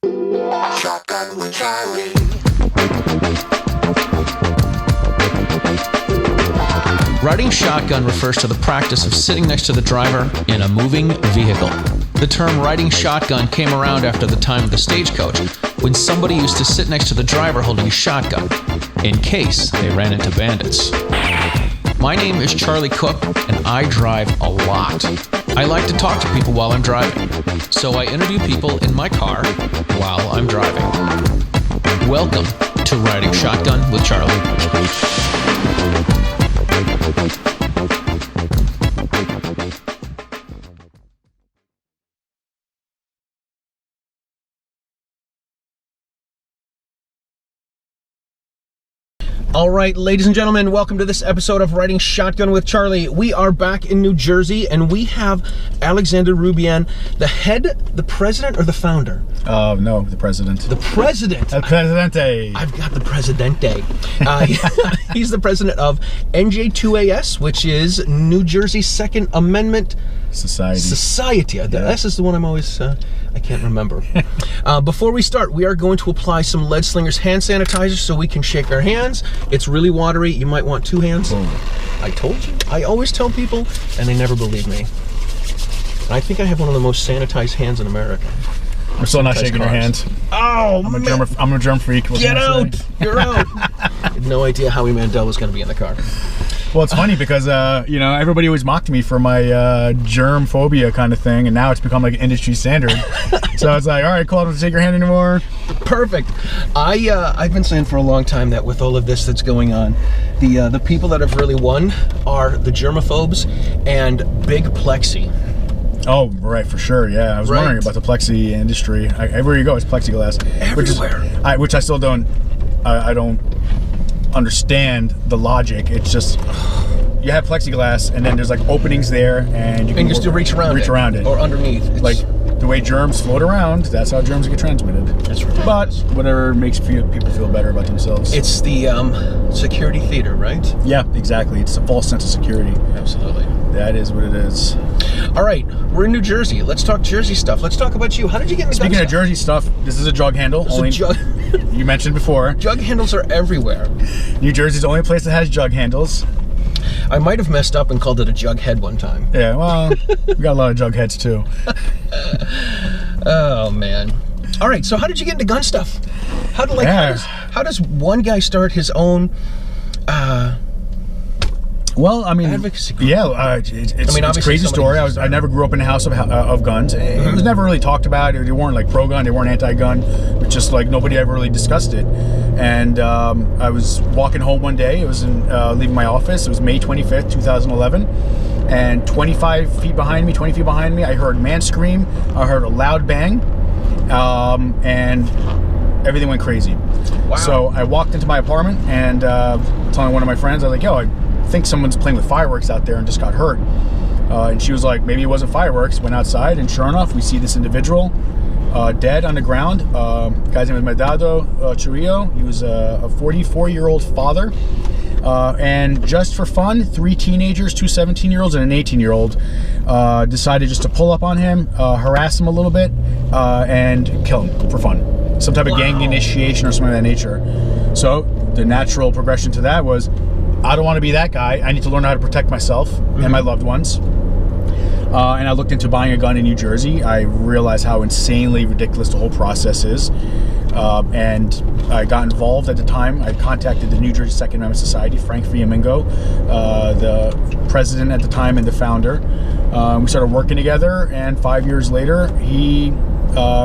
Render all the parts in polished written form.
Shotgun with Charlie. Riding shotgun refers to the practice of sitting next to the driver in a moving vehicle. The term riding shotgun came around after the time of the stagecoach, when somebody used to sit next to the driver holding a shotgun, in case they ran into bandits. My name is Charlie Cook, and I drive a lot. I like to talk to people while I'm driving, so I interview people in my car while I'm driving. Welcome to Riding Shotgun with Charlie. All right, ladies and gentlemen, welcome to this episode of Riding Shotgun with Charlie. We are back in New Jersey, and we have Alexander Roubian, the president or the founder? No, the president. The president. El Presidente. I've got the Presidente. He's the president of NJ2AS, which is New Jersey's Second Amendment Society. The S is the one I'm always, I can't remember. Before we start, we are going to apply some Lead Slingers hand sanitizer so we can shake our hands. It's really watery. You might want two hands. Oh. I told you. I always tell people, and they never believe me. I think I have one of the most sanitized hands in America. I'm still not shaking your hand. Oh, I'm a germ freak. Get out! You're out! I had no idea Howie Mandel was going to be in the car. Well, it's funny because, everybody always mocked me for my germ phobia kind of thing, and now it's become like an industry standard. So it's like, all right, cool, I don't have to shake your hand anymore. Perfect. I've been saying for a long time that with all of this that's going on, the people that have really won are the germaphobes and big plexi. Oh, right, for sure, yeah. I was wondering about the plexi industry. Everywhere you go, it's plexiglass. Everywhere. Which I still don't, I don't understand the logic. It's just, you have plexiglass, and then there's like openings there, and you can just reach around it. Or underneath. It's like, the way germs float around, that's how germs get transmitted. That's right. But whatever makes people feel better about themselves. It's the security theater, right? Yeah, exactly. It's a false sense of security. Absolutely. That is what it is. All right, we're in New Jersey. Let's talk Jersey stuff. Let's talk about you. How did you get into Speaking of Jersey stuff, this is a jug handle. You mentioned before. Jug handles are everywhere. New Jersey's the only place that has jug handles. I might have messed up and called it a jug head one time. Yeah, well, we got a lot of jug heads too. Oh man! All right, so how did you get into gun stuff? How does one guy start his own? Well, I mean, advocacy group? Yeah, it's a crazy story. I never grew up in a house of guns. It was never really talked about. They weren't like pro-gun, they weren't anti-gun. It was just like nobody ever really discussed it. And I was walking home one day. It was leaving my office. It was May 25th, 2011. And 20 feet behind me, I heard a man scream. I heard a loud bang. And everything went crazy. Wow. So I walked into my apartment and telling one of my friends, I was like, yo, I think someone's playing with fireworks out there and just got hurt. And she was like, maybe it wasn't fireworks. Went outside, and sure enough, we see this individual dead on the ground. Guy's name was Medado Churillo. He was a 44-year-old father. And just for fun, 3 teenagers, 2 17-year-olds and an 18-year-old decided just to pull up on him, harass him a little bit, and kill him for fun. Some type of gang initiation or something of that nature. So the natural progression to that was, I don't want to be that guy. I need to learn how to protect myself and my loved ones. And I looked into buying a gun in New Jersey. I realized how insanely ridiculous the whole process is. And I got involved at the time. I contacted the New Jersey Second Amendment Society, Frank Fiamingo, the president at the time and the founder. We started working together, and 5 years later, he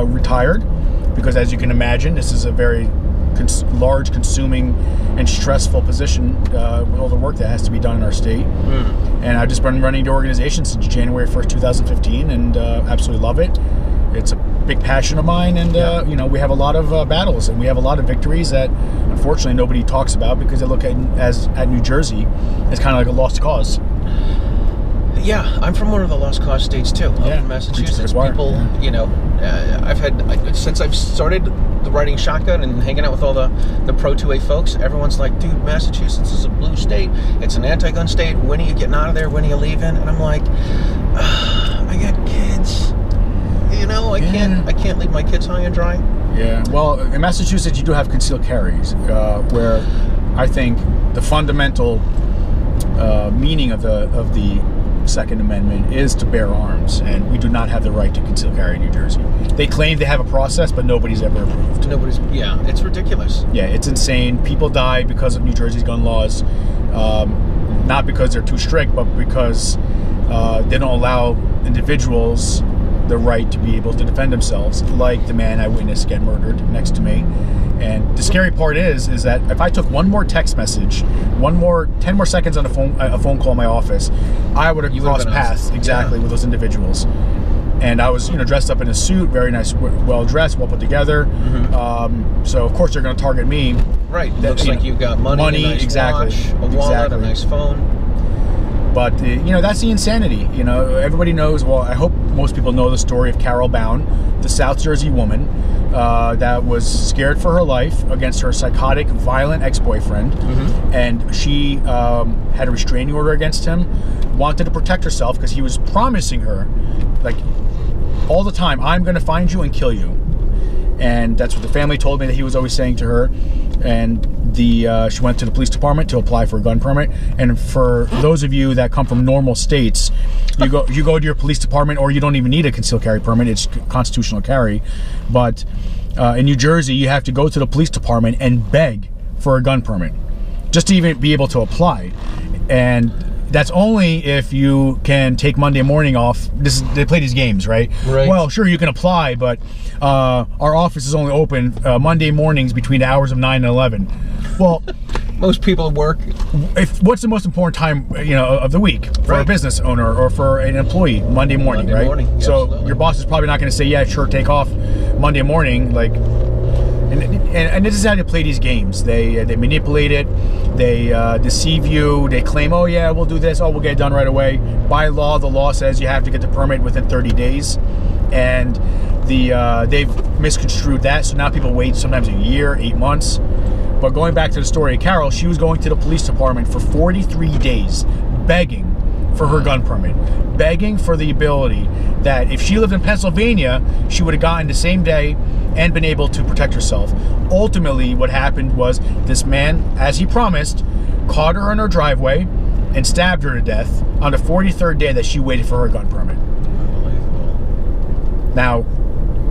retired because, as you can imagine, this is a very large, consuming, and stressful position with all the work that has to be done in our state. And I've just been running the organization since January 1st, 2015, and absolutely love it. It's a big passion of mine, and we have a lot of battles, and we have a lot of victories that unfortunately nobody talks about because they look at New Jersey as kind of like a lost cause. Yeah, I'm from one of the lost cause states too. I'm from Massachusetts. People, since I've started the riding shotgun and hanging out with all the Pro 2A folks, everyone's like, dude, Massachusetts is a blue state. It's an anti-gun state. When are you getting out of there? When are you leaving? And I'm like, I got kids. I can't leave keep my kids high and dry. Yeah. Well, in Massachusetts, you do have concealed carries, where I think the fundamental meaning of the Second Amendment is to bear arms, and we do not have the right to conceal carry in New Jersey. They claim they have a process, but nobody's ever approved. Yeah, it's ridiculous. Yeah, it's insane. People die because of New Jersey's gun laws, not because they're too strict, but because they don't allow individuals the right to be able to defend themselves, like the man I witnessed get murdered next to me. And the scary part is that if I took one more text message, 10 more seconds on a phone call in my office, I would have crossed paths with those individuals. And I was, dressed up in a suit, very nice, well dressed, well put together. Mm-hmm. So of course they're going to target me. Right. Looks like you've got money, a nice watch, a wallet, a nice phone. But that's the insanity. Everybody knows. Well, I hope most people know the story of Carol Bound, the South Jersey woman that was scared for her life against her psychotic, violent ex-boyfriend, and she had a restraining order against him. Wanted to protect herself because he was promising her, like, all the time, I'm going to find you and kill you. And that's what the family told me that he was always saying to her. And she went to the police department to apply for a gun permit. And for those of you that come from normal states, you go to your police department, or you don't even need a concealed carry permit. It's constitutional carry. But in New Jersey, you have to go to the police department and beg for a gun permit just to even be able to apply. And that's only if you can take Monday morning off. They play these games, right? Well, sure, you can apply, but our office is only open Monday mornings between the hours of 9 and 11. Well, most people work. What's the most important time, of the week for a business owner or for an employee? Monday morning, right? Yeah, so absolutely. Your boss is probably not going to say, "Yeah, sure, take off Monday morning." Like, and this is how they play these games. They manipulate it. They deceive you. They claim, "Oh yeah, we'll do this. Oh, we'll get it done right away." By law, the law says you have to get the permit within 30 days, and they've misconstrued that. So now people wait sometimes a year, 8 months. But going back to the story of Carol, she was going to the police department for 43 days, begging for her gun permit, begging for the ability that if she lived in Pennsylvania, she would have gotten the same day and been able to protect herself. Ultimately, what happened was this man, as he promised, caught her in her driveway and stabbed her to death on the 43rd day that she waited for her gun permit. Unbelievable. Now,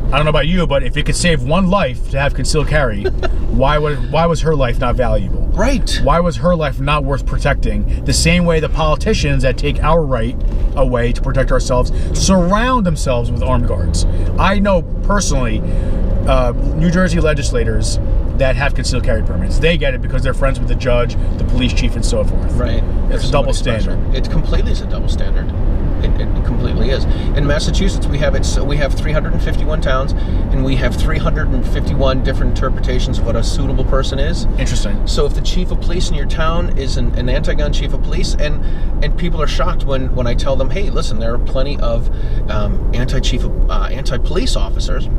I don't know about you, but if it could save one life to have concealed carry, why was her life not valuable? Right. Why was her life not worth protecting? The same way the politicians that take our right away to protect ourselves surround themselves with armed guards. I know personally New Jersey legislators that have concealed carry permits. They get it because they're friends with the judge, the police chief, and so forth. Right. It's a double standard. It completely is a double standard. It completely is. In Massachusetts, we have 351 towns, and we have 351 different interpretations of what a suitable person is. Interesting. So if the chief of police in your town is an anti-gun chief of police, and people are shocked when I tell them, hey, listen, there are plenty of anti-police officers,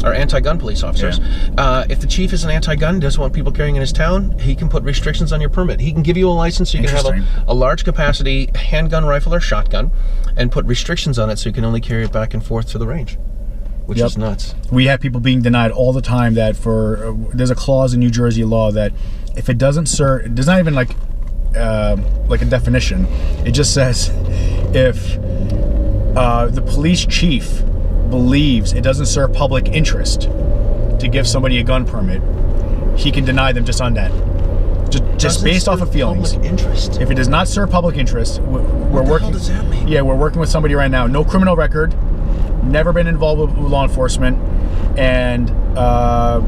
or anti-gun police officers. Yeah. If the chief is an anti-gun, doesn't want people carrying in his town, he can put restrictions on your permit. He can give you a license so you can have a large capacity handgun, rifle, or shotgun, and put restrictions on it so you can only carry it back and forth to the range, which is nuts. We have people being denied all the time that there's a clause in New Jersey law that if it doesn't serve, there's not even like a definition. It just says if the police chief believes it doesn't serve public interest to give somebody a gun permit, he can deny them just on that. Just based off of feelings. Public interest. If it does not serve public interest, we're what the working. hell does that mean? Yeah, we're working with somebody right now. No criminal record, never been involved with law enforcement, and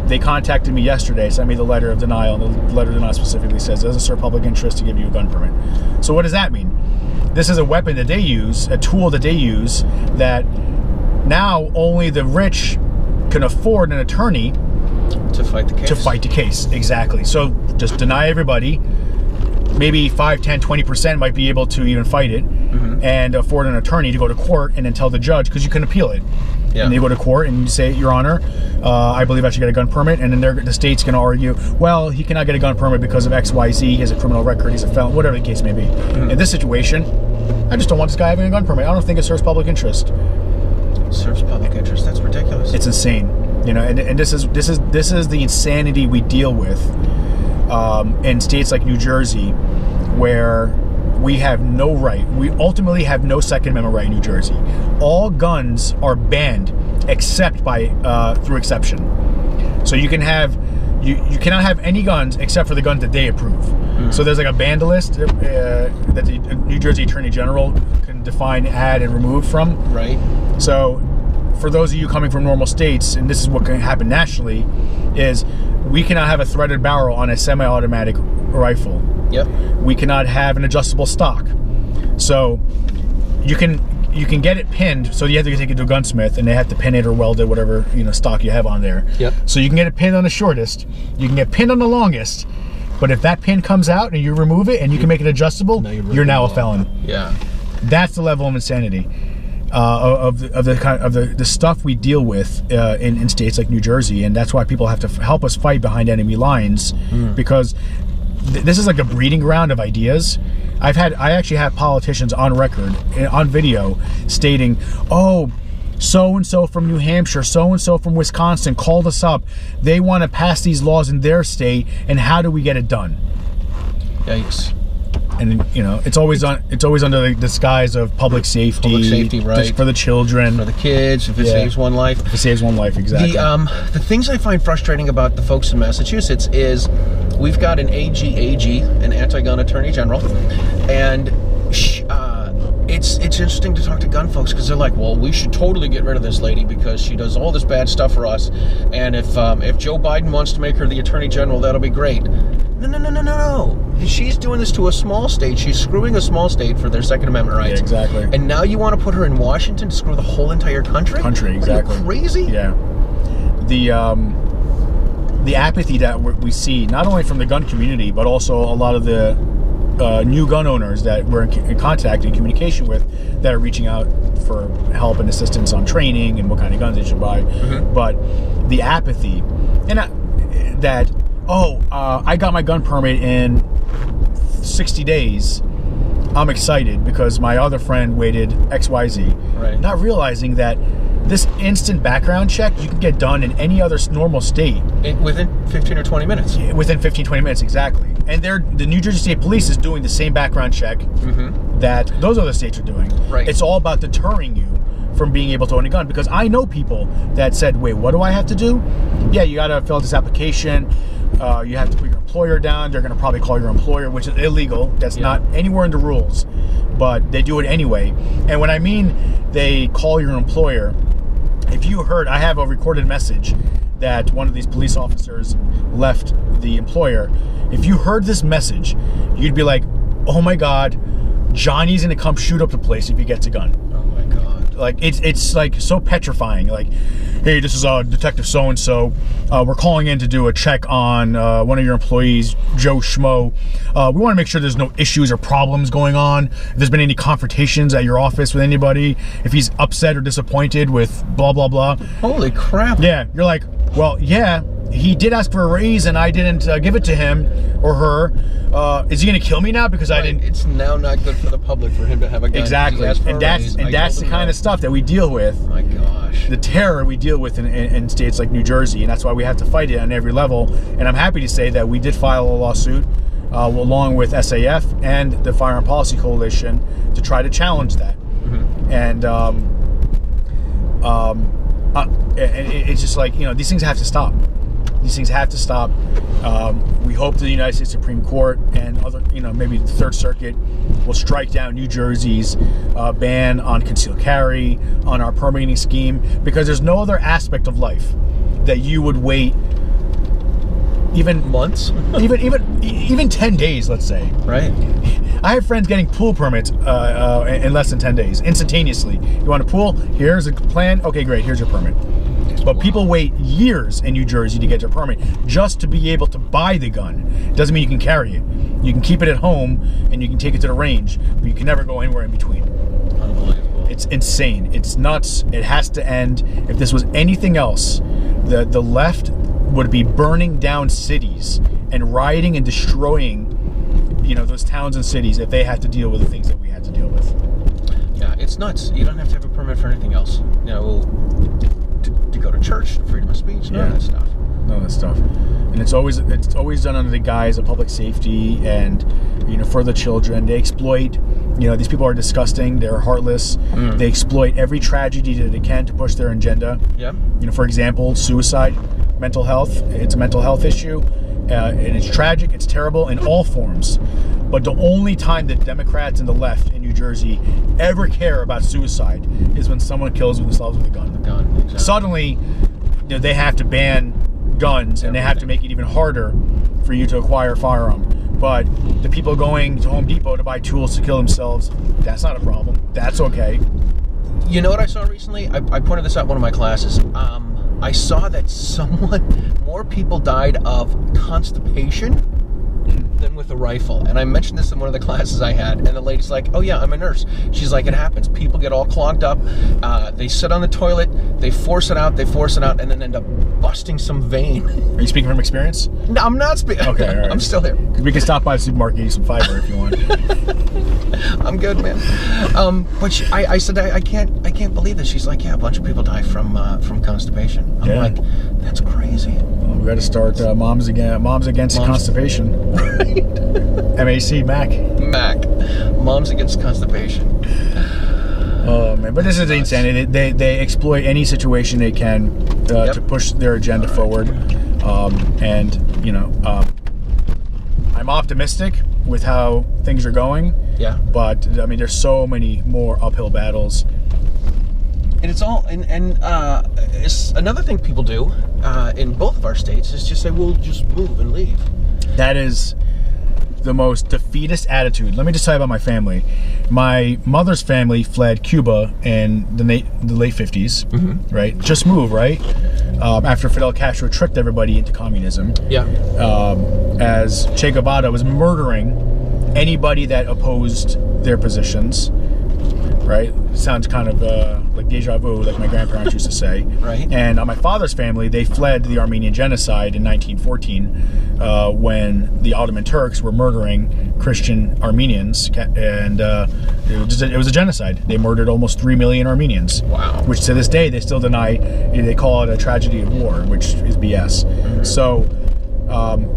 they contacted me yesterday, sent me the letter of denial. And the letter of denial specifically says it doesn't serve public interest to give you a gun permit. So what does that mean? This is a weapon that they use, a tool that they use, that now only the rich can afford an attorney to fight the case. To fight the case, exactly. So just deny everybody. Maybe 5, 10, 20% might be able to even fight it, and afford an attorney to go to court and then tell the judge, because you can appeal it. Yeah. And they go to court and you say, Your Honor, I believe I should get a gun permit. And then the state's going to argue, well, he cannot get a gun permit because of X, Y, Z. He has a criminal record. He's a felon, whatever the case may be. In this situation, I just don't want this guy having a gun permit. I don't think it serves public interest. It serves public interest. That's ridiculous. It's insane. You know, and this is the insanity we deal with in states like New Jersey, where we have no right. We ultimately have no Second Amendment right in New Jersey. All guns are banned except by through exception. So you can have you cannot have any guns except for the guns that they approve. So there's like a banned list that the New Jersey Attorney General can define, add, and remove from. Right. So for those of you coming from normal states, and this is what can happen nationally, is we cannot have a threaded barrel on a semi-automatic rifle. Yep. We cannot have an adjustable stock. So you can get it pinned, so you have to take it to a gunsmith and they have to pin it or weld it, whatever, you know, stock you have on there. Yep. So you can get it pinned on the shortest, you can get pinned on the longest, but if that pin comes out and you remove it and you can make it adjustable, you're now a felon. Yeah. That's the level of insanity of the stuff we deal with in states like New Jersey, and that's why people have to help us fight behind enemy lines, because this is like a breeding ground of ideas. I actually have politicians on record, on video, stating, "Oh, so-and-so from New Hampshire, so-and-so from Wisconsin called us up. They want to pass these laws in their state, and how do we get it done?" Yikes. And you know, it's always under the disguise of public safety. Public safety, right? For the children, for the kids. If it saves one life. If it saves one life, exactly. The things I find frustrating about the folks in Massachusetts is we've got an AG, an anti-gun attorney general, and it's interesting to talk to gun folks because they're like, well, we should totally get rid of this lady because she does all this bad stuff for us, and if Joe Biden wants to make her the attorney general, that'll be great. No. She's doing this to a small state. She's screwing a small state for their Second Amendment rights. Yeah, exactly. And now you want to put her in Washington to screw the whole entire country? Exactly. Are you crazy? Yeah. The apathy that we see, not only from the gun community, but also a lot of the new gun owners that we're in contact and communication with that are reaching out for help and assistance on training and what kind of guns they should buy. But the apathy, and I got my gun permit in 60 days. I'm excited because my other friend waited XYZ. Right. Not realizing that this instant background check you can get done in any other normal state. Within 15 or 20 minutes. Yeah, within 15, 20 minutes, exactly. And the New Jersey State Police is doing the same background check that those other states are doing. Right. It's all about deterring you from being able to own a gun, because I know people that said, wait, what do I have to do? Yeah, you got to fill out this application. You have to put your employer down. They're going to probably call your employer, which is illegal. That's not anywhere in the rules, but they do it anyway. And when I mean they call your employer, if you heard, I have a recorded message that one of these police officers left the employer. If you heard this message, you'd be like, oh my God, Johnny's going to come shoot up the place if he gets a gun. Oh my God. Like, it's like so petrifying. Like, hey, this is Detective so-and-so. We're calling in to do a check on one of your employees, Joe Schmo. We want to make sure there's no issues or problems going on. If there's been any confrontations at your office with anybody, if he's upset or disappointed with blah, blah, blah. Holy crap. Yeah, you're like, well, yeah, he did ask for a raise and I didn't give it to him or her. Is he going to kill me now because I didn't? It's now not good for the public for him to have a gun. Exactly. And that's the kind of stuff that we deal with. Oh my gosh. The terror we deal with in states like New Jersey, and that's why we have to fight it on every level. And I'm happy to say that we did file a lawsuit along with SAF and the Firearm Policy Coalition to try to challenge that. And it's just like, you know, these things have to stop. These things have to stop. We hope the United States Supreme Court and other, you know, maybe the Third Circuit will strike down New Jersey's ban on concealed carry, on our permitting scheme, because there's no other aspect of life that you would wait even months, even 10 days, let's say. Right. I have friends getting pool permits in less than 10 days, instantaneously. You want a pool? Here's a plan. Okay, great. Here's your permit. But people wait years in New Jersey to get their permit just to be able to buy the gun. Doesn't mean you can carry it. You can keep it at home and you can take it to the range, but you can never go anywhere in between. Unbelievable. It's insane. It's nuts. It has to end. If this was anything else, the left would be burning down cities and rioting and destroying, you know, those towns and cities if they had to deal with the things that we had to deal with. Yeah, it's nuts. You don't have to have a permit for anything else. You know, to go to church, freedom of speech, none of that stuff. None of that stuff. And it's always done under the guise of public safety and, for the children. They exploit, these people are disgusting. They're heartless. They exploit every tragedy that they can to push their agenda. Yep. For example, suicide, mental health. It's a mental health issue. And it's tragic. It's terrible in all forms. But the only time that Democrats and the left in New Jersey ever care about suicide is when someone kills themselves with a gun. Exactly. Suddenly, they have to ban guns, and they have to make it even harder for you to acquire a firearm. But the people going to Home Depot to buy tools to kill themselves, that's not a problem. That's okay. You know what I saw recently? I pointed this out in one of my classes. I saw that more people died of constipation than with a rifle. And I mentioned this in one of the classes I had, and the lady's like, oh yeah, I'm a nurse. She's like, it happens. People get all clogged up. They sit on the toilet, they force it out, and then end up busting some vein. Are you speaking from experience? No, I'm not speaking. Okay, all right. I'm still here. We can stop by the supermarket and get some fiber if you want. I'm good, man. But I said, I can't believe this. She's like, yeah, a bunch of people die from constipation. I'm like, that's crazy. Well, we got to start Moms Against Constipation. Right. MAC. Moms Against Constipation. Oh man, but this is insanity. They exploit any situation they can to push their agenda forward. I'm optimistic with how things are going. Yeah. But I mean, there's so many more uphill battles. And it's all it's another thing people do in both of our states is just say, we'll just move and leave. That is the most defeatist attitude. Let me just tell you about my family. My mother's family fled Cuba in the late 50s, right? Just move, right? After Fidel Castro tricked everybody into communism. Yeah. As Che Guevara was murdering anybody that opposed their positions, right? Sounds kind of like deja vu, like my grandparents used to say. Right. And on my father's family, they fled the Armenian genocide in 1914 when the Ottoman Turks were murdering Christian Armenians, and it was a genocide. They murdered almost 3 million Armenians. Wow. Which to this day they still deny. They call it a tragedy of war, which is BS. So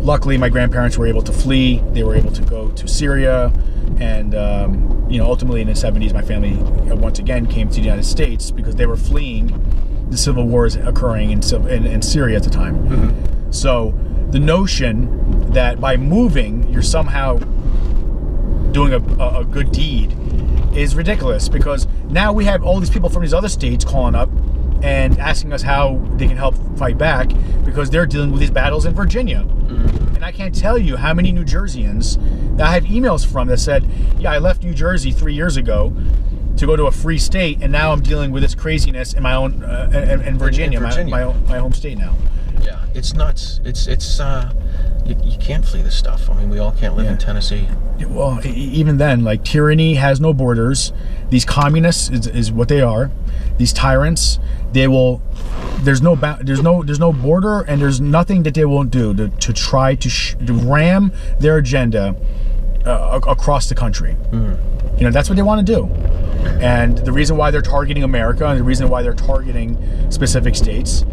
luckily my grandparents were able to flee. They were able to go to Syria, and ultimately in the 70s my family once again came to the United States because they were fleeing the civil wars occurring in Syria at the time. So the notion that by moving you're somehow doing a good deed is ridiculous, because now we have all these people from these other states calling up and asking us how they can help fight back because they're dealing with these battles in Virginia. And I can't tell you how many New Jerseyans that I have emails from that said, yeah, I left New Jersey 3 years ago to go to a free state, and now I'm dealing with this craziness in my own in Virginia, my home state now. Yeah, it's nuts. It's you can't flee this stuff. I mean, we all can't live in Tennessee. Well, even then, like, tyranny has no borders. These communists is what they are. These tyrants, they will. There's no border, and there's nothing that they won't do to try to ram their agenda across the country. That's what they want to do. And the reason why they're targeting America, and the reason why they're targeting specific states,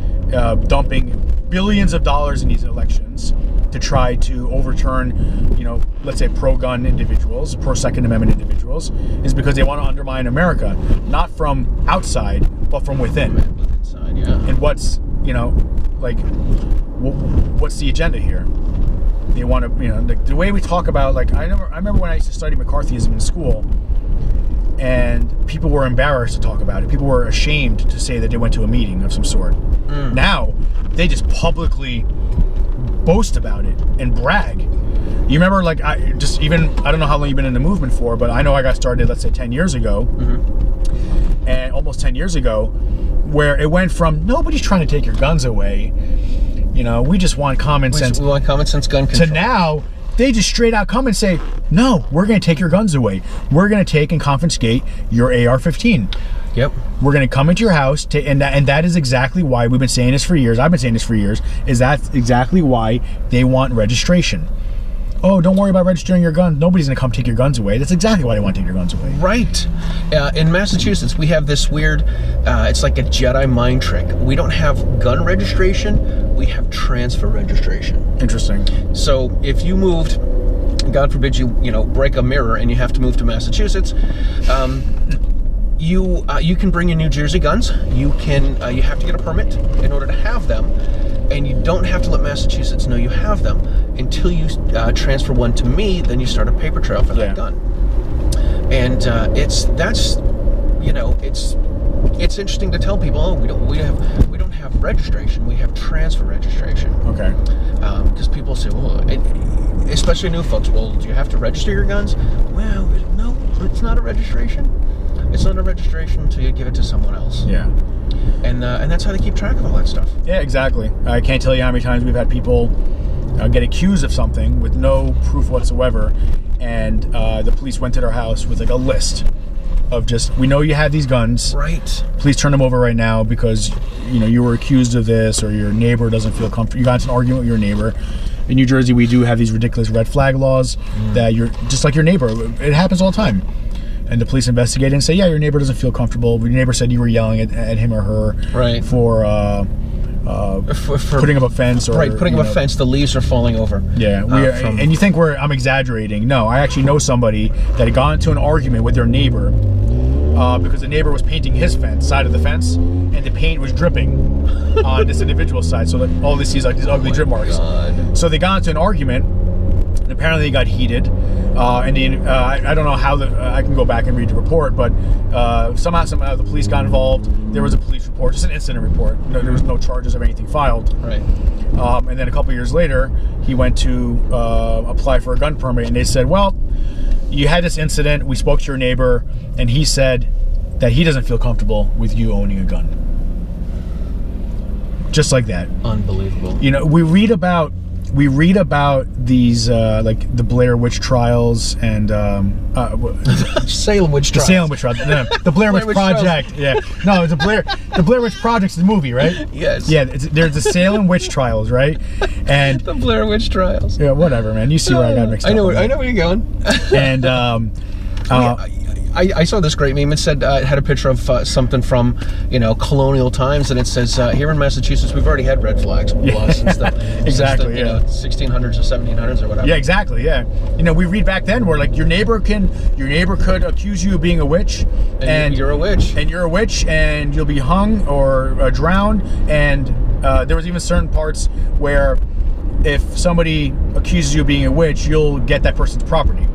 dumping billions of dollars in these elections to try to overturn, let's say pro-gun individuals, pro-Second Amendment individuals, is because they want to undermine America, not from outside, but from within. Inside, yeah. And what's the agenda here? They want to, the way we talk about, like, I remember when I used to study McCarthyism in school, and people were embarrassed to talk about it. People were ashamed to say that they went to a meeting of some sort. Now, they just publicly boast about it and brag. You remember, like, I don't know how long you've been in the movement for, but I know I got started, let's say, 10 years ago, and almost 10 years ago, where it went from nobody's trying to take your guns away, we just want common sense. We want common sense gun control. To now, they just straight out come and say, no, we're going to take your guns away. We're going to take and confiscate your AR-15. Yep. We're going to come into your house, and that is exactly why we've been saying this for years. I've been saying this for years. Is that's exactly why they want registration. oh, don't worry about registering your gun. Nobody's going to come take your guns away. That's exactly why they want to take your guns away. Right. In Massachusetts, we have this weird, it's like a Jedi mind trick. We don't have gun registration, we have transfer registration. Interesting. So if you moved, God forbid you break a mirror and you have to move to Massachusetts, you can bring your New Jersey guns. You have to get a permit in order to have them, and you don't have to let Massachusetts know you have them until you transfer one to me. Then you start a paper trail for that gun. And it's interesting to tell people, oh, we don't have registration. We have transfer registration. Okay. Because people say, well, especially new folks, well, do you have to register your guns? Well, no, it's not a registration. It's not a registration until you give it to someone else. Yeah. And that's how they keep track of all that stuff. Yeah, exactly. I can't tell you how many times we've had people get accused of something with no proof whatsoever, and the police went to their house with like a list of just, we know you have these guns. Right. Please turn them over right now because you were accused of this, or your neighbor doesn't feel comfortable. You got into an argument with your neighbor. In New Jersey, we do have these ridiculous red flag laws that you're just like your neighbor. It happens all the time. And the police investigate and say, yeah, your neighbor doesn't feel comfortable. Your neighbor said you were yelling at him or her for putting up a fence. Or, putting up a fence. The leaves are falling over. Yeah, and you think I'm exaggerating. No, I actually know somebody that had gone into an argument with their neighbor because the neighbor was painting his side of the fence, and the paint was dripping on this individual's side. So that all they see is like these ugly drip marks. God. So they got into an argument, and apparently they got heated. I don't know how I can go back and read the report, but somehow the police got involved. There was a police report, just an incident report. There was no charges of anything filed. Right. And then a couple years later, he went to apply for a gun permit, and they said, well, you had this incident. We spoke to your neighbor, and he said that he doesn't feel comfortable with you owning a gun. Just like that. Unbelievable. We read about these like the Blair Witch trials and Salem Witch trials. The Salem Witch trials. No, the Blair Witch Project. Yeah. No, the Blair Witch Project's the movie, right? Yes. Yeah. There's the Salem Witch trials, right? And the Blair Witch trials. Yeah. Whatever, man. You see where I got mixed up. I know where you're going. And I saw this great meme. It said it had a picture of something from colonial times, and it says here in Massachusetts we've already had red flags since the exactly 1600s or 1700s or whatever. Yeah, exactly. Yeah, we read back then where like your neighbor could accuse you of being a witch, and you're a witch, and you'll be hung or drowned, and there was even certain parts where if somebody accuses you of being a witch, you'll get that person's property.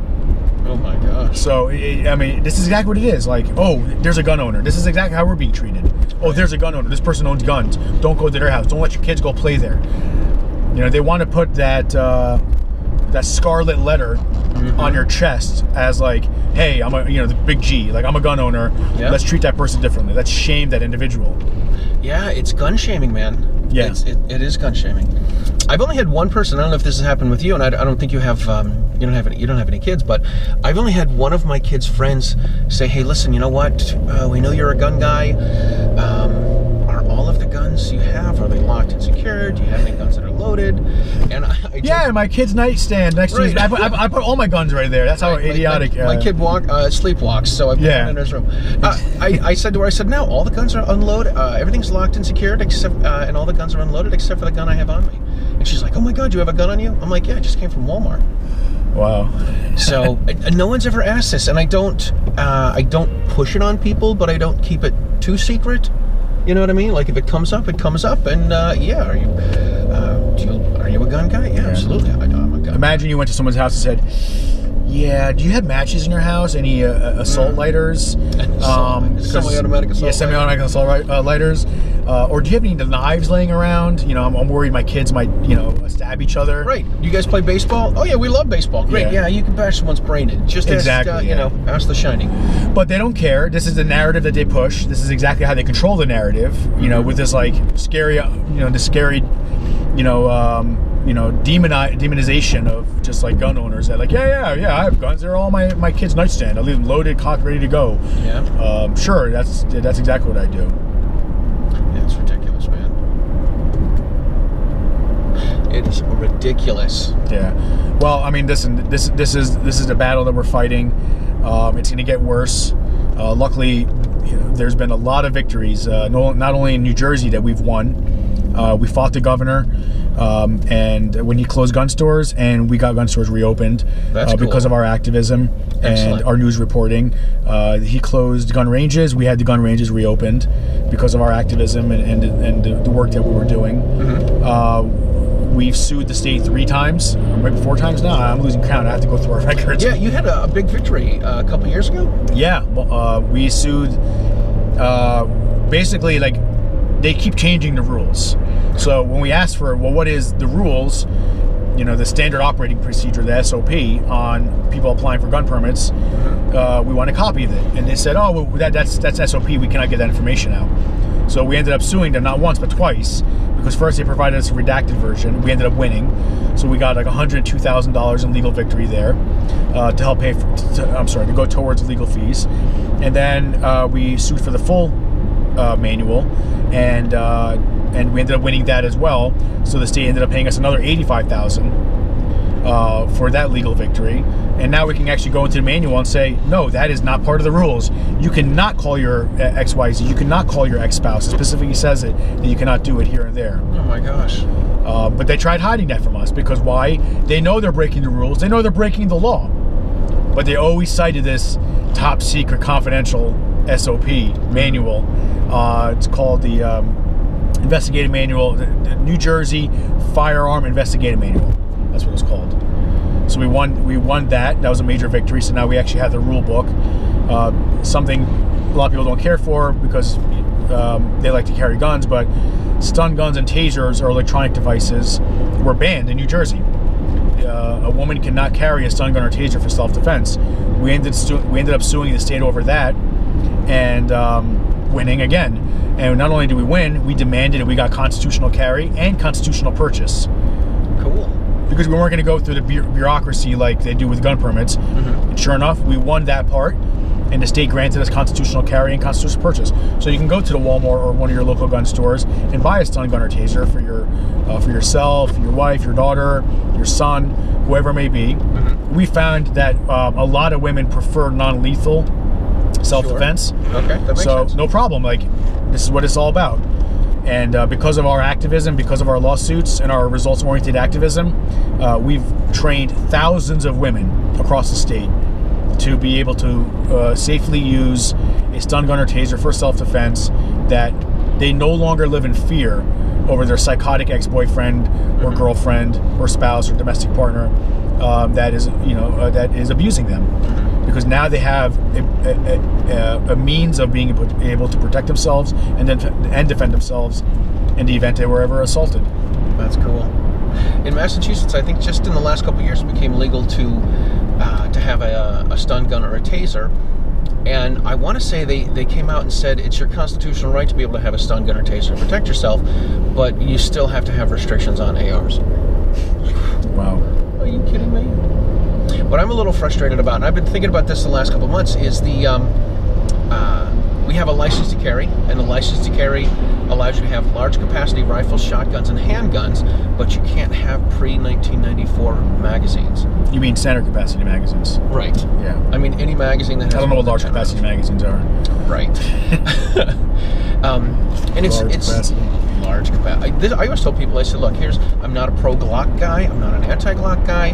Oh my gosh. So, this is exactly what it is. Like, oh, there's a gun owner. This is exactly how we're being treated. Oh, there's a gun owner. This person owns guns. Don't go to their house. Don't let your kids go play there. They want to put that scarlet letter on your chest as like, hey, I'm the big G. Like, I'm a gun owner. Yep. Let's treat that person differently. Let's shame that individual. Yeah, it's gun shaming, man. Yeah. It is gun shaming. I've only had one person. I don't know if this has happened with you, and I don't think you have. You don't have any kids, but I've only had one of my kids' friends say, "Hey, listen, you know what? We know you're a gun guy. Are all of the guns you have, are they locked and secured? Do you have any guns that are loaded?" And my kid's nightstand next to his. I put all my guns right there. That's how idiotic. My kid sleepwalks, so I put one in his room. I said to her, "No, all the guns are unloaded. Everything's locked and secured, except and all the guns are unloaded except for the gun I have on me." And she's like, "Oh my God, you have a gun on you?" I'm like, "Yeah, it just came from Walmart." Wow. So no one's ever asked this, and I don't push it on people, but I don't keep it too secret. You know what I mean? Like if it comes up, it comes up, and are you a gun guy? Yeah, absolutely. I'm a gun. Imagine you went to someone's house and said, "Yeah, do you have matches in your house? Any assault lighters? Semi-automatic assault. Yeah, semi-automatic assault lighters. Or do you have any knives laying around? I'm worried my kids might, stab each other." Right. You guys play baseball? Oh yeah, we love baseball. Great. Yeah, you can bash someone's brain in. Just exactly. Ask The Shining. But they don't care. This is the narrative that they push. This is exactly how they control the narrative. With this like scary, this scary, demonization of just like gun owners that like, yeah, I have guns. They're all my kid's nightstand. I leave them loaded, cocked, ready to go. Yeah. Sure. That's exactly what I do. Yeah, it's ridiculous, man. It ridiculous. Yeah. Well, I mean, this is the battle that we're fighting. It's going to get worse. Luckily, there's been a lot of victories. Not only in New Jersey that we've won. We fought the governor, and when he closed gun stores, and we got gun stores reopened because of our activism and our news reporting. He closed gun ranges. We had the gun ranges reopened because of our activism and the work that we were doing. We've sued the state 3 times, maybe 4 times now. I'm losing count. I have to go through our records. Yeah, you had a big victory a couple years ago. Yeah, we sued. Basically, like, they keep changing the rules. So when we asked for, well, what is the rules? The standard operating procedure, the SOP, on people applying for gun permits, we want a copy of it. And they said, oh, well, that's SOP. We cannot get that information out. So we ended up suing them not once but twice, because first they provided us a redacted version. We ended up winning, so we got like $102,000 in legal victory there to help pay to go towards legal fees. And then we sued for the full manual, and we ended up winning that as well. So the state ended up paying us another $85,000 for that legal victory. And now we can actually go into the manual and say, no, that is not part of the rules. You cannot call your XYZ. You cannot call your ex-spouse. It specifically says it that you cannot do it here and there. Oh my gosh. But they tried hiding that from us, because why? They know they're breaking the rules. They know they're breaking the law. But they always cited this top secret confidential SOP manual. It's called the Investigative Manual, the New Jersey Firearm Investigative Manual. That's what it's called. So we won that. That was a major victory. So now we actually have the rule book. Something a lot of people don't care for, because they like to carry guns, but stun guns and tasers, or electronic devices, were banned in New Jersey. A woman cannot carry a stun gun or taser for self-defense. We ended up suing the state over that, and winning again. And not only did we win, we demanded, and we got constitutional carry and constitutional purchase. Cool. Because we weren't going to go through the bureaucracy like they do with gun permits. And sure enough, we won that part, and the state granted us constitutional carry and constitutional purchase. So you can go to the Walmart or one of your local gun stores and buy a stun gun or taser for yourself, your wife, your daughter, your son, whoever it may be. We found that a lot of women prefer non-lethal self-defense. Sure. Okay, that makes sense. So no problem. Like, this is what it's all about. And because of our activism, because of our lawsuits and our results-oriented activism, we've trained thousands of women across the state to be able to safely use a stun gun or taser for self-defense, that they no longer live in fear over their psychotic ex-boyfriend or girlfriend or spouse or domestic partner that is abusing them. Because now they have a means of being able to protect themselves and defend themselves in the event they were ever assaulted. That's cool. In Massachusetts, I think just in the last couple of years, it became legal to have a stun gun or a taser. And I want to say they came out and said it's your constitutional right to be able to have a stun gun or taser to protect yourself, but you still have to have restrictions on ARs. Wow. Are you kidding me? What I'm a little frustrated about, and I've been thinking about this the last couple of months, is we have a license to carry, and the license to carry allows you to have large capacity rifles, shotguns, and handguns, but you can't have pre-1994 magazines. You mean standard capacity magazines? Right. Yeah. I mean, any magazine that has... I don't know what large capacity magazines are. Right. And it's large capacity. I always tell people, I said, look, I'm not a pro-Glock guy, I'm not an anti-Glock guy,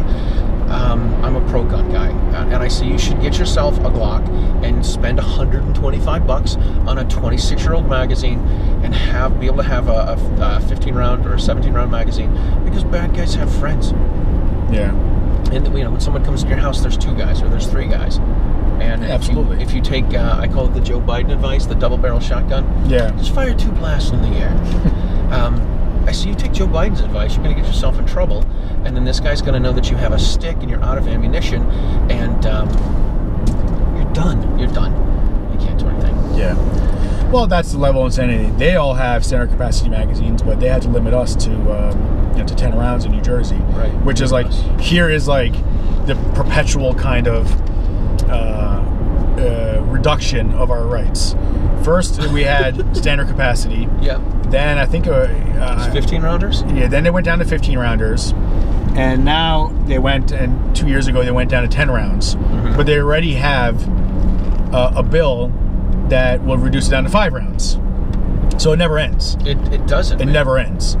I'm a pro-gun guy. And I say you should get yourself a Glock and spend $125 on a 26-year-old magazine and be able to have a 15-round or a 17-round magazine, because bad guys have friends. Yeah. And when someone comes to your house, there's 2 guys or there's 3 guys. And yeah, absolutely. If you take, I call it the Joe Biden advice, the double-barrel shotgun. Yeah. Just fire 2 blasts in the air. I see you take Joe Biden's advice, you're going to get yourself in trouble, and then this guy's going to know that you have a stick and you're out of ammunition, and you're done. You're done. You can't do anything. Yeah. Well, that's the level of insanity. They all have standard capacity magazines, but they had to limit us to 10 rounds in New Jersey. Right. Which is like, here is like the perpetual kind of reduction of our rights. First, we had standard capacity. Yeah. then I think It's 15 rounders. Yeah, then they went down to 15 rounders, and now they went. And 2 years ago they went down to 10 rounds. Mm-hmm. But they already have a bill that will reduce it down to 5 rounds. So it never ends. It doesn't. It never ends.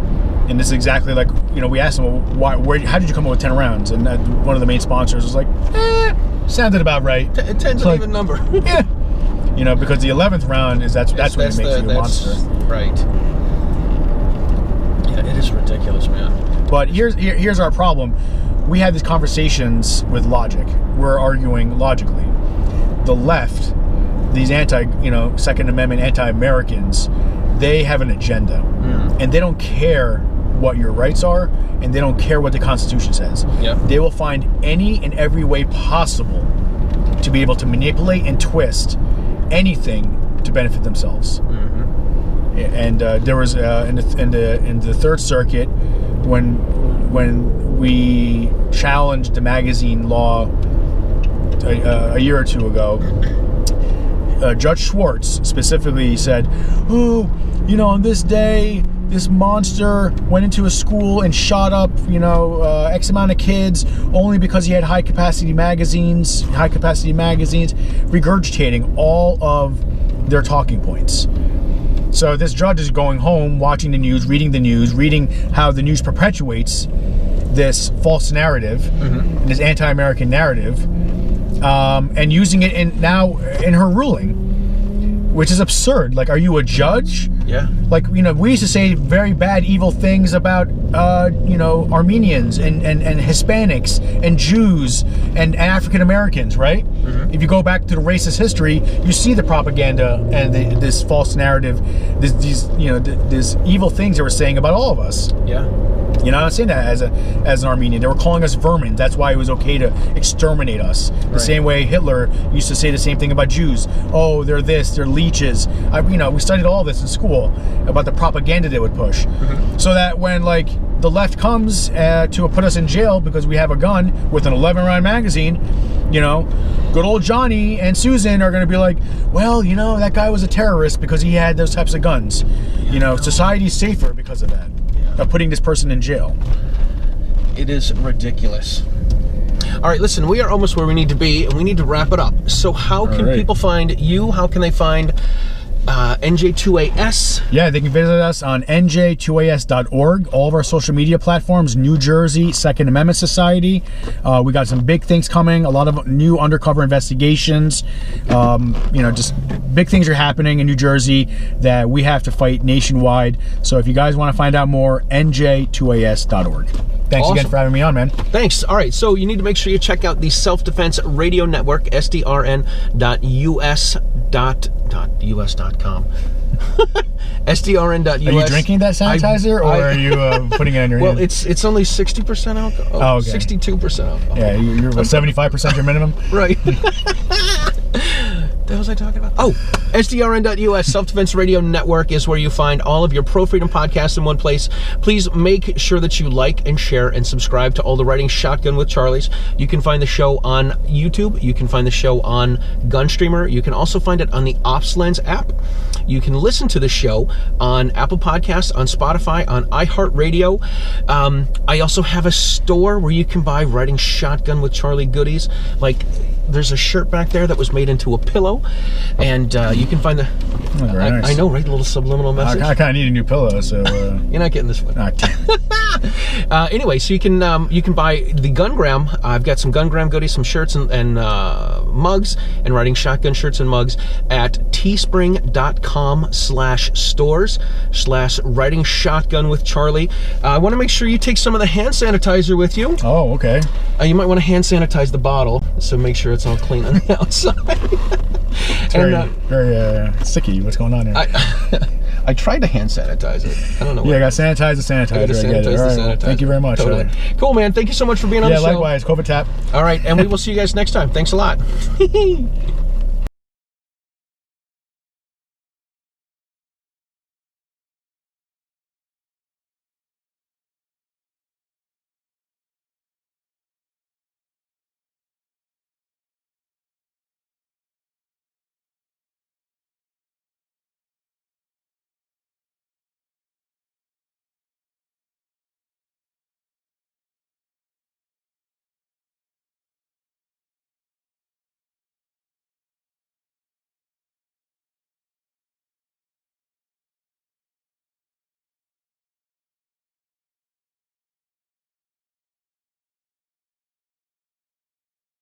And it's exactly like, we asked them, well, how did you come up with 10 rounds? And one of the main sponsors was like, sounded about right. 10's an even number. Yeah. Because the 11th round that's when it makes you a monster. Right. Yeah, it is ridiculous, man. But here's our problem. We have these conversations with logic. We're arguing logically. The left, these Second Amendment anti-Americans, they have an agenda. And they don't care what your rights are, and they don't care what the Constitution says. Yep. They will find any and every way possible to be able to manipulate and twist anything to benefit themselves. Mm-hmm. And there was in the Third Circuit when we challenged the magazine law a year or two ago. Judge Schwartz specifically said, on this day, this monster went into a school and shot up, X amount of kids only because he had high capacity magazines, regurgitating all of their talking points. So this judge is going home, watching the news, reading how the news perpetuates this false narrative, mm-hmm. this anti-American narrative, and using it now in her ruling, which is absurd. Like, are you a judge? Yeah. Like, we used to say very bad, evil things about, Armenians and Hispanics and Jews and African Americans, right? Mm-hmm. If you go back to the racist history, you see the propaganda and this false narrative, these evil things they were saying about all of us. Yeah. I'm not saying that as an Armenian. They were calling us vermin. That's why it was okay to exterminate us. The same way Hitler used to say the same thing about Jews. Oh, they're this, they're leeches. We studied all this in school about the propaganda they would push. Mm-hmm. So that when the left comes to put us in jail because we have a gun with an 11-round magazine, good old Johnny and Susan are going to be like, well, that guy was a terrorist because he had those types of guns. Society's safer because of that. Of putting this person in jail. It is ridiculous. All right, listen, we are almost where we need to be, and we need to wrap it up. So how can people find you? How can they find NJ2AS? Yeah, they can visit us on NJ2AS.org. All of our social media platforms, New Jersey Second Amendment Society. We got some big things coming, a lot of new undercover investigations. Just big things are happening in New Jersey that we have to fight nationwide. So if you guys want to find out more, NJ2AS.org. Thanks again for having me on, man. Thanks. All right, so you need to make sure you check out the Self-Defense Radio Network, SDRN.us.com. SDRN.us. Are you drinking that sanitizer, or are you putting it on your hand? Well, it's only 60% alcohol. Oh, okay. 62% alcohol. Yeah, you're 75% your minimum? Right. What the hell was I talking about? Oh, SDRN.us, Self-Defense Radio Network, is where you find all of your pro-freedom podcasts in one place. Please make sure that you like and share and subscribe to all the Riding Shotgun with Charlies. You can find the show on YouTube. You can find the show on Gunstreamer. You can also find it on the OpsLens app. You can listen to the show on Apple Podcasts, on Spotify, on iHeartRadio. I also have a store where you can buy Riding Shotgun with Charlie goodies. Like, there's a shirt back there that was made into a pillow, and you can find the... Oh, nice. I know, right? A little subliminal message. I kind of need a new pillow, so... You're not getting this one. Anyway, so you can buy the Gungram. I've got some Gungram goodies, some shirts and mugs, and Riding Shotgun shirts and mugs at teespring.com/stores/Riding Shotgun with Charlie. I want to make sure you take some of the hand sanitizer with you. Oh, okay. You might want to hand sanitize the bottle, so make sure it's all clean on the outside. It's very sticky. What's going on here? I tried to hand sanitize it. I don't know. Yeah, I got to sanitize the sanitizer. I got to sanitize the sanitizer. Well, thank you very much. Totally. Cool, man. Thank you so much for being on the show. Yeah, likewise. COVID tap. All right, and we will see you guys next time. Thanks a lot.